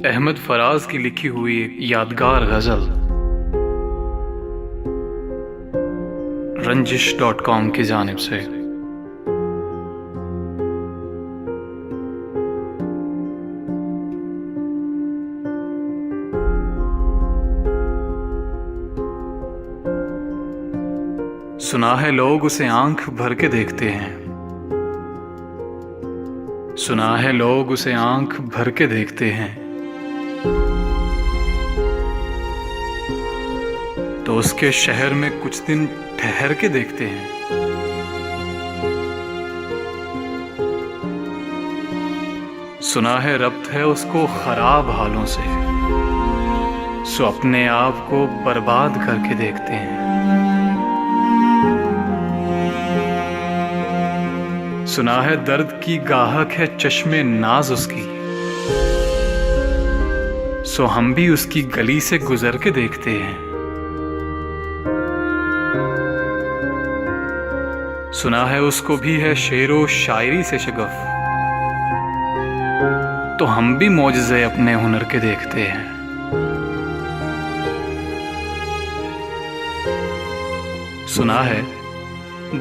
अहमद फराज की लिखी हुई एक यादगार गज़ल रंजिश.com की जानिब से। सुना है लोग उसे आंख भर के देखते हैं, सुना है लोग उसे आंख भर के देखते हैं, तो उसके शहर में कुछ दिन ठहर के देखते हैं। सुना है रब्त है उसको खराब हालों से, सो अपने आप को बर्बाद करके देखते हैं। सुना है दर्द की गाहक है चश्मे नाज उसकी, सो हम भी उसकी गली से गुजर के देखते हैं। सुना है उसको भी है शेरो शायरी से शगफ, तो हम भी मौजज़े अपने हुनर के देखते हैं। सुना है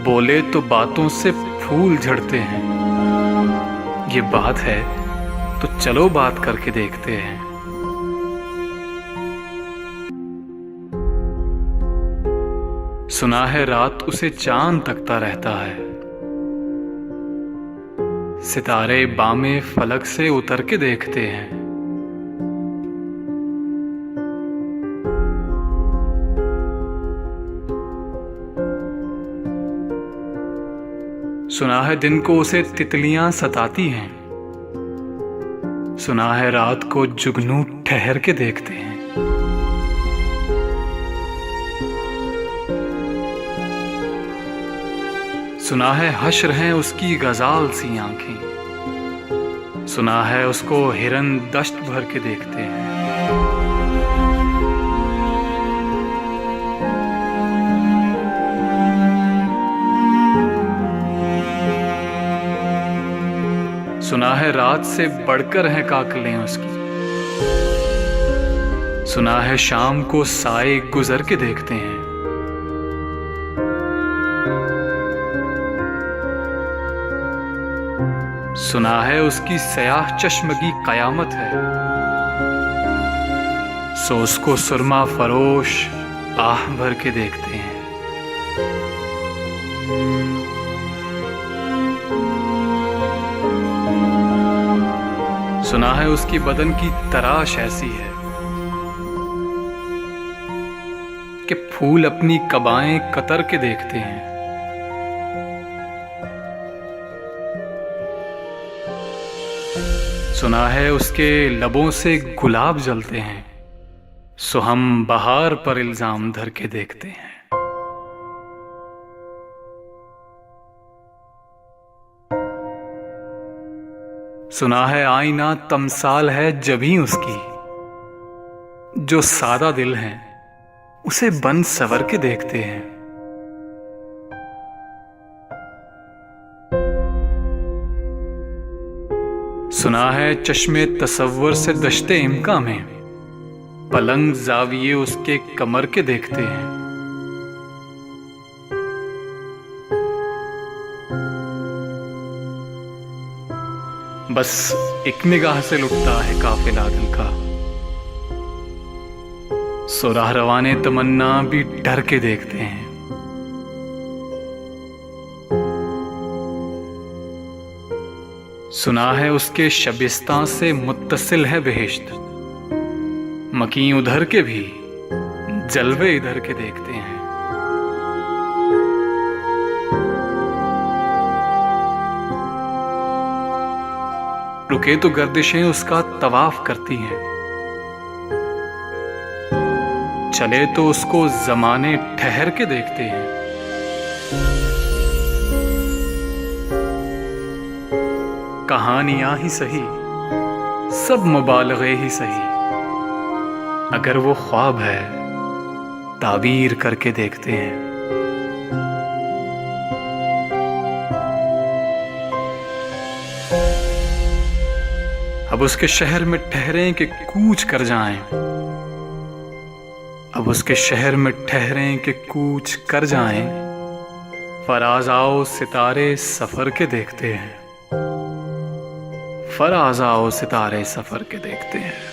बोले तो बातों से फूल झड़ते हैं, ये बात है तो चलो बात करके देखते हैं। सुना है रात उसे चांद तकता रहता है, सितारे बामे फलक से उतर के देखते हैं। सुना है दिन को उसे तितलियां सताती हैं, सुना है रात को जुगनू ठहर के देखते हैं। सुना है हश्र हैं उसकी गजाल सी आंखें, सुना है उसको हिरन दश्त भर के देखते हैं। सुना है रात से बढ़कर हैं काकलें उसकी, सुना है शाम को साए गुजर के देखते हैं। सुना है उसकी सयाह चश्मगी कयामत है, सो उसको सुरमा फरोश आह भर के देखते हैं। सुना है उसकी बदन की तराश ऐसी है कि फूल अपनी कबाएं कतर के देखते हैं। सुना है उसके लबों से गुलाब जलते हैं, सो हम बहार पर इल्जाम धर के देखते हैं। सुना है आईना तमसाल है जभी उसकी, जो सादा दिल है उसे बन सवर के देखते हैं। सुना है चश्मे तसव्वुर से दश्ते इम्का में पलंग जाविये उसके कमर के देखते हैं। बस एक निगाह से लुटता है काफिला दिल का, सो राहरवाने तमन्ना भी डर के देखते हैं। सुना है उसके शबिस्तां से मुत्तसिल है बेहिश्त, मकीं उधर के भी जलवे इधर के देखते हैं। रुके तो गर्दिशें उसका तवाफ करती हैं, चले तो उसको जमाने ठहर के देखते हैं। कहानियां ही सही, सब मुबालगे ही सही, अगर वो ख्वाब है ताबीर करके देखते हैं। अब उसके शहर में ठहरें कि कूच कर जाएं। अब उसके शहर में ठहरें कि कूच कर जाएं। फराज आओ सितारे सफर के देखते हैं। फराज आओ सितारे सफर के देखते हैं।